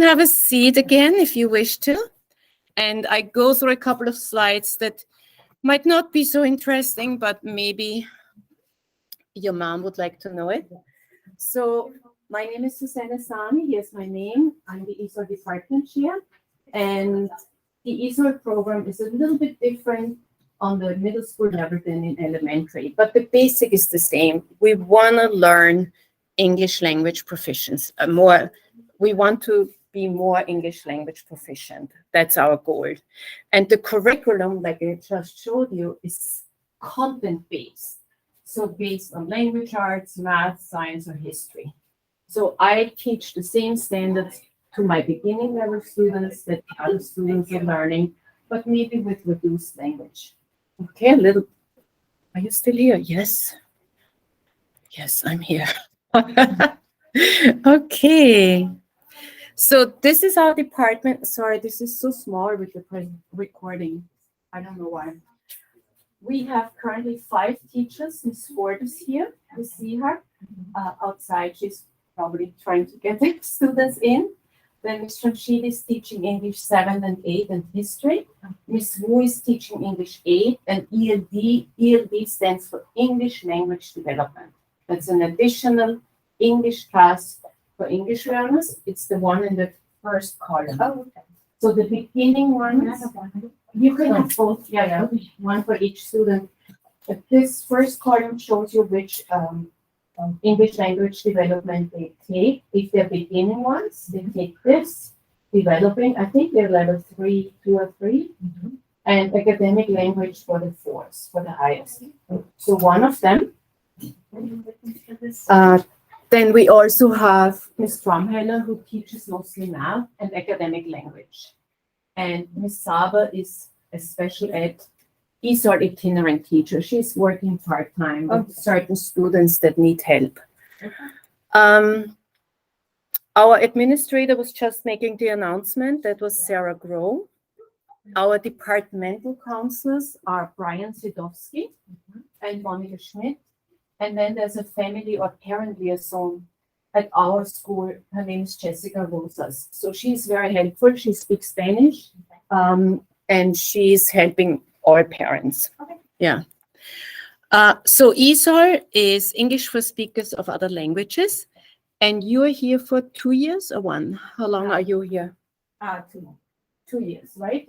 Have a seat again if you wish to. And I go through a couple of slides that might not be so interesting, but maybe your mom would like to know it. So my name is Susanna Sami. Here's my name. I'm the ESOL department chair. And the ESOL program is a little bit different on the middle school level than in elementary, but the basic is the same. We want to learn English language proficiency more. We want to be more English language proficient. That's our goal. And the curriculum, like I just showed you, is content-based. So based on language arts, math, science, or history. So I teach the same standards to my beginning level students that the other students are learning, but maybe with reduced language. Okay, are you still here? Yes. Yes, I'm here. Okay. So this is our department. Sorry, this is so small with the recording. I don't know why. We have currently 5 teachers. Miss Ford is here. You see her outside. She's probably trying to get the students in. Then Miss Jamshid is teaching English 7 and 8 and history. Miss Wu is teaching English 8 and ELD. ELD stands for English Language Development. That's an additional English class for English learners. It's the one in the first column. Oh, okay. So the beginning ones, you can have both. Yeah, one for each student. But this first column shows you which English language development they take. If they're beginning ones, they take this, developing, I think they're level 3, 2 or 3, and academic language for the 4th, for the highest. So one of them. Then we also have Ms. Stromheller, who teaches mostly math and academic language. And Ms. Saber is a special ed ESOL itinerant teacher. She's working part-time with certain students that need help. Our administrator was just making the announcement. That was Sarah Groh. Our departmental counselors are Brian Sidowski and Monica Schmidt. And then there's a family or parent liaison at our school. Her name is Jessica Rosas. So she's very helpful. She speaks Spanish, and she's helping all parents. Okay. Yeah. So ESOL is English for speakers of other languages. And you're here for 2 years or 1? How long are you here? 2 years, right?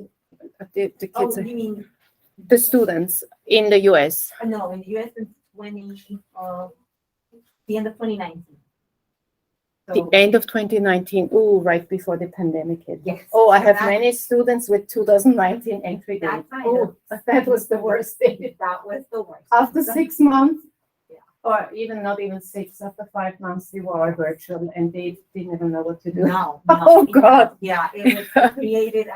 The kids you mean the students in the US? No, in the US it's the end of 2019. The end of 2019. Oh, right before the pandemic hit. Yes. Oh, I have many students with 2019 entry date. Oh, that was the worst day. That was the worst. After 6 months, or even not even 6, after 5 months, they were all virtual and they didn't even know what to do. No. Oh, God. Yeah, it created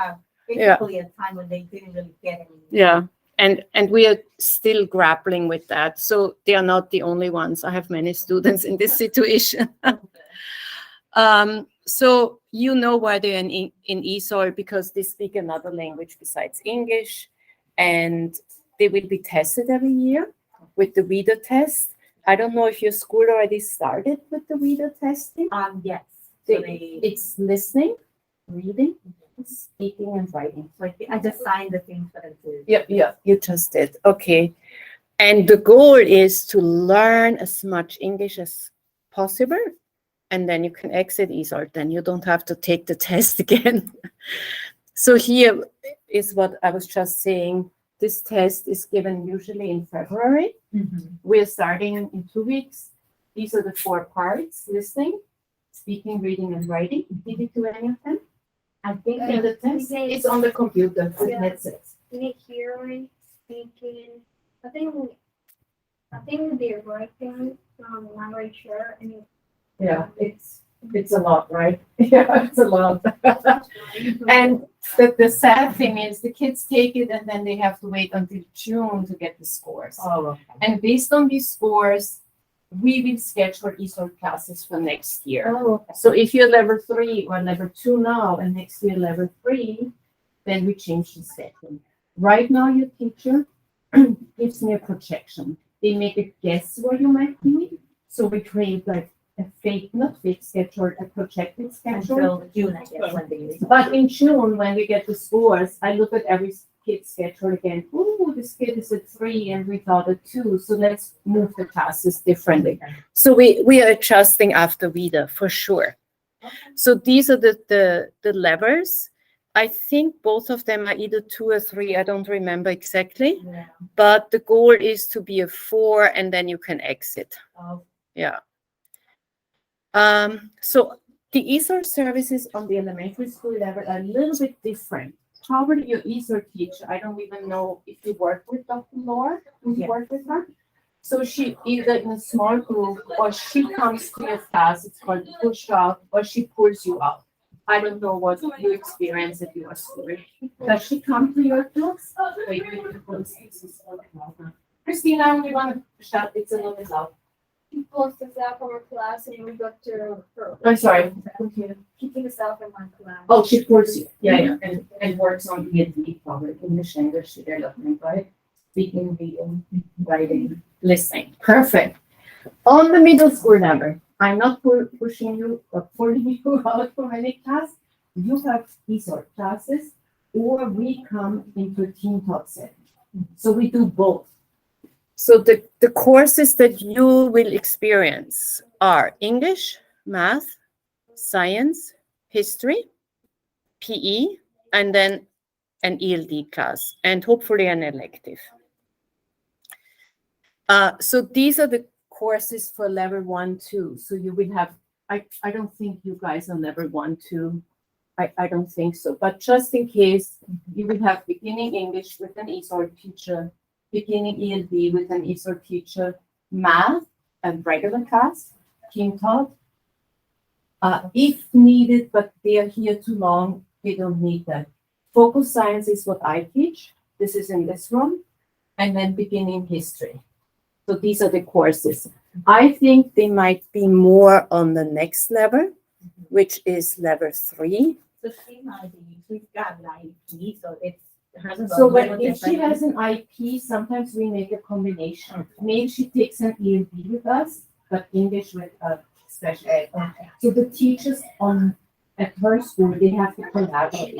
basically a time when they didn't really get any. Yeah. And we are still grappling with that. So they are not the only ones. I have many students in this situation. So you know why they're in ESOL, because they speak another language besides English, and they will be tested every year with the reader test. I don't know if your school already started with the reader testing. Yes. It's listening, reading, speaking, and writing. So I just signed the thing for them too. Yeah, you just did. Okay. And the goal is to learn as much English as possible, and then you can exit ESOL. Then you don't have to take the test again. So here is what I was just saying. This test is given usually in February. We're starting in 2 weeks. These are the 4 parts: listening, speaking, reading, and writing. Did you do any of them? I think in the test, it's on the computer with headsets. Hearing, speaking. I think they're writing. I'm not really sure. Yeah, it's a lot, right? Yeah, it's a lot. And the sad thing is the kids take it and then they have to wait until June to get the scores. Oh, okay. And based on these scores, we will schedule ESOL classes for next year. Oh, okay. So if you're level 3 or level 2 now and next year level 3, then we change the schedule. Right now, your teacher gives me a projection. They make a guess where you might be. So we create like a fake, not fake schedule, a projected schedule. Until June, I guess, when they. But in June, when we get the scores, I look at every kid's schedule again. Ooh, this kid is at 3 and we thought at 2. So let's move the classes differently. So we are adjusting after VIDA for sure. So these are the levers. I think both of them are either 2 or 3. I don't remember exactly. Yeah. But the goal is to be a 4 and then you can exit. Oh, Yeah. So the ESOL services on the elementary school level are a little bit different. Probably your ESOL teacher, I don't even know if you work with Dr. Laura, do you Yeah. work with her? So she either in a small group or she comes to your class, it's called push out, or she pulls you out. I don't know what you experience at your school. Does she come to your class? Wait, Christina, we want to shout, it's a little bit loud. He pulls us out from our class and we go to her. I'm sorry. He takes us out from my class. Oh, she pulls you, yeah, and works on ESD, probably English language development, right? Speaking, reading, writing, listening. Perfect. On the middle school level, I'm not pushing you or pulling you out from any class. You have ESOL classes, or we come into a team taught setting. So we do both. So the courses that you will experience are English, math, science, history, PE, and then an ELD class, and hopefully an elective. So these are the courses for level 1, 2. So you will have, I don't think you guys are level 1, 2. I don't think so. But just in case, you will have beginning English with an ESOL teacher, beginning ELD with an ESOL teacher, math and regular class, team taught. If needed, but they are here too long, they don't need that. Focus science is what I teach. This is in this room. And then beginning history. So these are the courses. I think they might be more on the next level, which is level 3. So she's got an IP, so it's. hers is a So little if she different. has an IP, sometimes we make a combination. Maybe she takes an ELD with us, but English with a special ed. So the teachers at her school, they have to collaborate.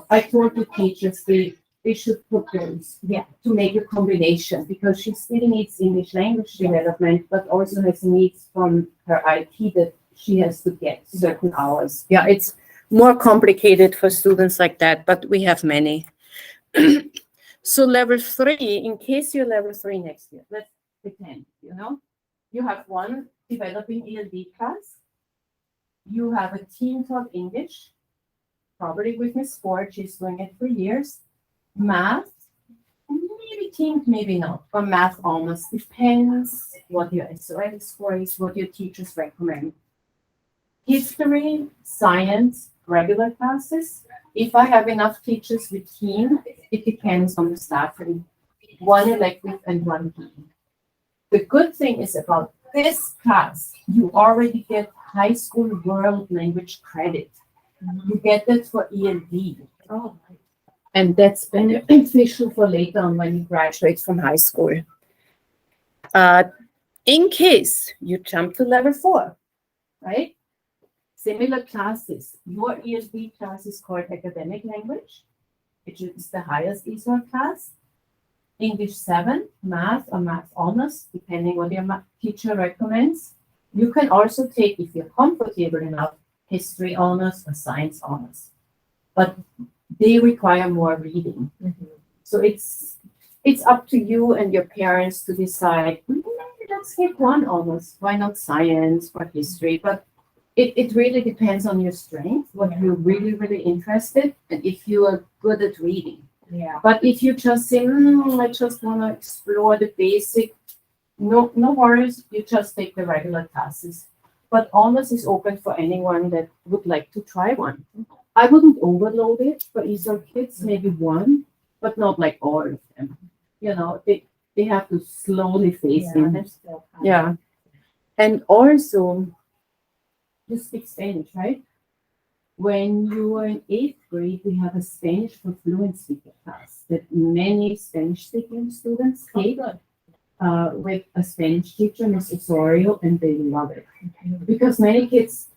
I told the teachers they should propose to make a combination because she still needs English language development, but also has needs from her IP that she has to get certain hours. Yeah, it's more complicated for students like that, but we have many. So level 3, in case you're level 3 next year, let's pretend, you have one developing ELD class, you have a team taught English, probably with Miss Ford, she's doing it for years, math, maybe team, maybe not, or math almost depends what your SOL score is, what your teachers recommend. History, science, regular classes. If I have enough teachers with team, it depends on the staffing. One elective and one PE. The good thing is about this class, you already get high school world language credit. You get that for ELD. Oh, And that's beneficial for later on when you graduate from high school. In case you jump to level 4, right? Similar classes. Your ESD class is called academic language, which is the highest ESOL class. English 7, math or math honors, depending what your teacher recommends. You can also take, if you're comfortable enough, history honors or science honors. But they require more reading. So it's up to you and your parents to decide, let's take one honors. Why not science or history? But it really depends on your strength, what you're really, really interested, and if you are good at reading. yeah. But if you just say, I just want to explore the basic, no worries, you just take the regular classes. But honors is open for anyone that would like to try one. I wouldn't overload it for ESOL kids, maybe one, but not like all of them. They have to slowly phase in. They're still kind of- Yeah. And also, you speak Spanish, right? When you are in 8th grade, we have a Spanish for fluent speaker class that many Spanish speaking students take. with a Spanish teacher, Miss Osorio, and they love it. Because many kids,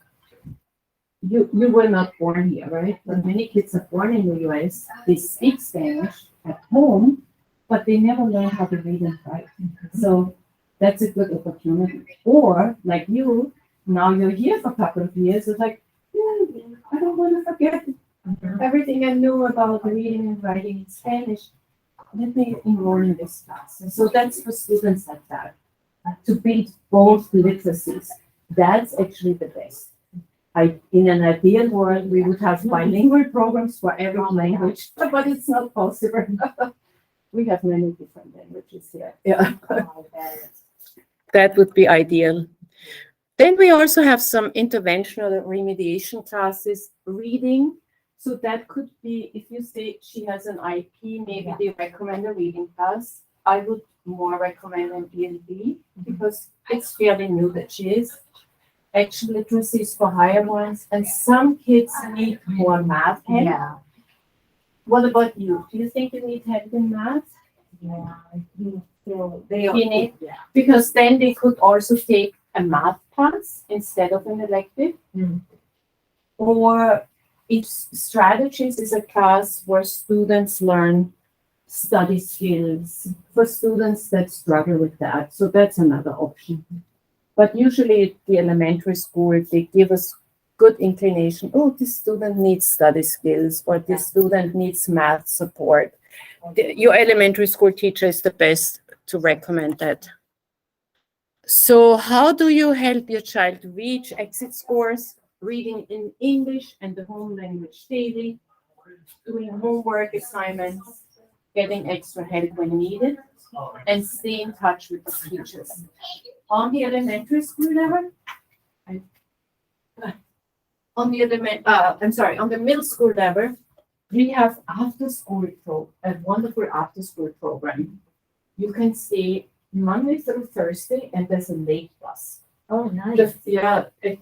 you were not born here, right? But many kids are born in the US, they speak Spanish at home, but they never learn how to read and write. So that's a good opportunity. Or like you, now you're here for a couple of years, it's like, yeah, I don't want to forget everything I knew about reading and writing in Spanish. Let me enroll in this class. And so that's for students like that, to build both literacies. That's actually the best. In an ideal world, we would have bilingual programs for every language, but it's not possible. We have many different languages here. Yeah. That would be ideal. Then we also have some interventional remediation classes, reading. So that could be, if you say she has an IP, maybe they recommend a reading class. I would more recommend an ELB because it's fairly new that she is. Actual literacy is for higher ones, and some kids need more math help. Yeah. What about you? Do you think you need help in math? Yeah. So they You need, yeah. because then they could also take a math class instead of an elective. Mm. Or if strategies is a class where students learn study skills for students that struggle with that. So that's another option. But usually at the elementary school, they give us good inclination. Oh, this student needs study skills, or this student needs math support. Your elementary school teacher is the best to recommend that. So how do you help your child reach exit scores? Reading in English and the home language daily, doing homework assignments, getting extra help when needed, and stay in touch with the teachers. On the elementary school level, on the middle school level, we have a wonderful after school program. You can stay Monday through Thursday, and there's a late bus. Oh, nice.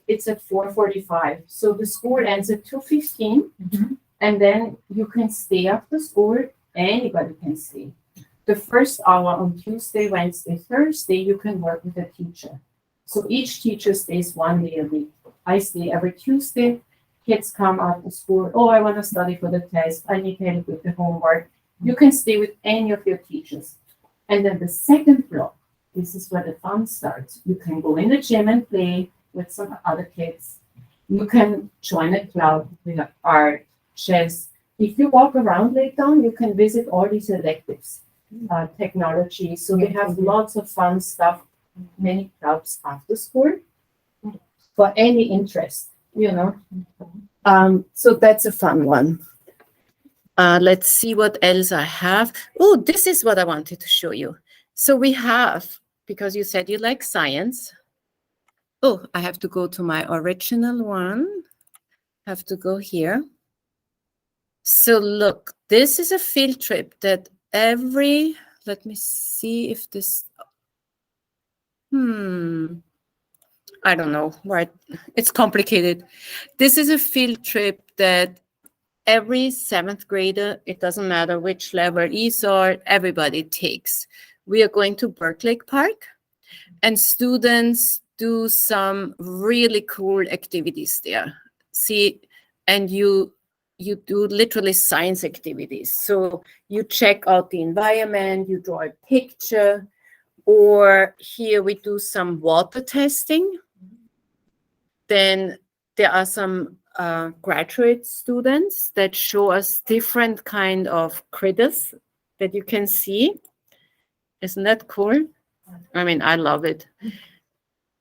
It's at 4:45. So the school ends at 2:15, Mhm. and then you can stay after school. Anybody can stay. The first hour on Tuesday, Wednesday, Thursday, you can work with a teacher. So each teacher stays 1 day a week. I stay every Tuesday. Kids come after school. Oh, I want to study for the test. I need help with the homework. You can stay with any of your teachers. And then the second block, this is where the fun starts. You can go in the gym and play with some other kids. You can join a club with art, chess. If you walk around later on, you can visit all these electives, technology. So they have lots of fun stuff, many clubs after school for any interest, So that's a fun one. Let's see what else I have. Oh, this is what I wanted to show you. So we have, because you said you like science. Oh, I have to go to my original one. Have to go here. So look, this is a field trip that let me see if this, I don't know, right? It's complicated. This is a field trip that every 7th grader, it doesn't matter which level, ESOL, everybody takes. We are going to Berkeley Park, and students do some really cool activities there. See, and you do literally science activities. So you check out the environment, you draw a picture, or here we do some water testing. Then there are some graduate students that show us different kind of critters that you can see. Isn't that cool? I mean, I love it.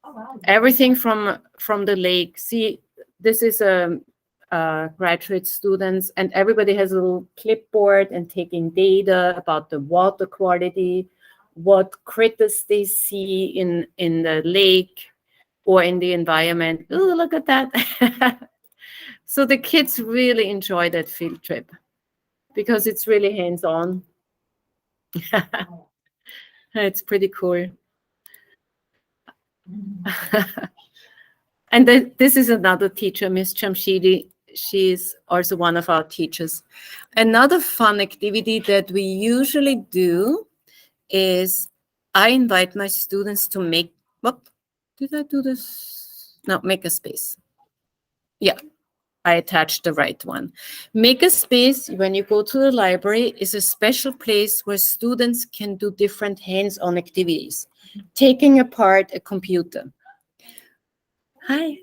Oh, wow. Everything from the lake. See, this is graduate students, and everybody has a little clipboard and taking data about the water quality, what critters they see in the lake or in the environment. Oh, look at that. So the kids really enjoy that field trip because it's really hands-on. It's pretty cool. And then this is another teacher, Miss Chamshidi. She's also one of our teachers. Another fun activity that we usually do is I invite my students to make, what, did I do this? No, make a space. Yeah, I attached the right one. Make a space, when you go to the library, is a special place where students can do different hands-on activities, taking apart a computer. Hi.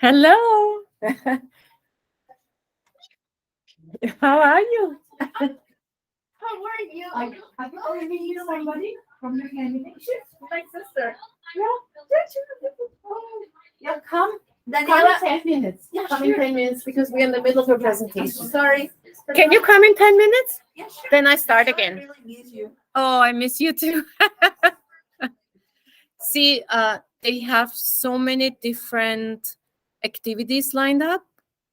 Hello. How are you? How are you? Have you already met somebody from your candidation? My sister. Yeah, come. Come in 10 minutes. Yeah, Come in sure. 10 minutes because we're in the middle of a I'm presentation. sorry. Can you come in 10 minutes? Yeah, sure. Then I start I again. really miss you. Oh, I miss you too. See, they have so many different activities lined up.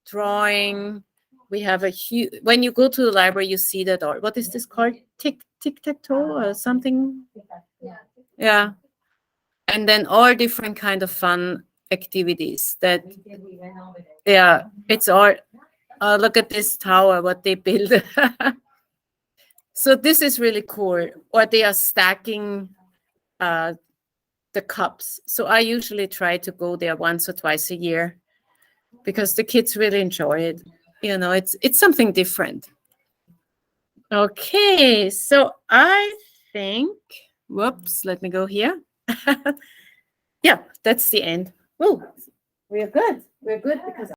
Drawing. We have a huge. When you go to the library, you see that. Or what is this called? Tic-tac-toe or something? Yeah. Yeah. And then all different kind of fun activities that. We went over there. Yeah, it's all. Look at this tower. What they build. So this is really cool. Or they are stacking the cups. So I usually try to go there once or twice a year because the kids really enjoy it. You know, it's something different. Okay, so I think, whoops, let me go here. Yeah, that's the end. Oh, we're good. We're good because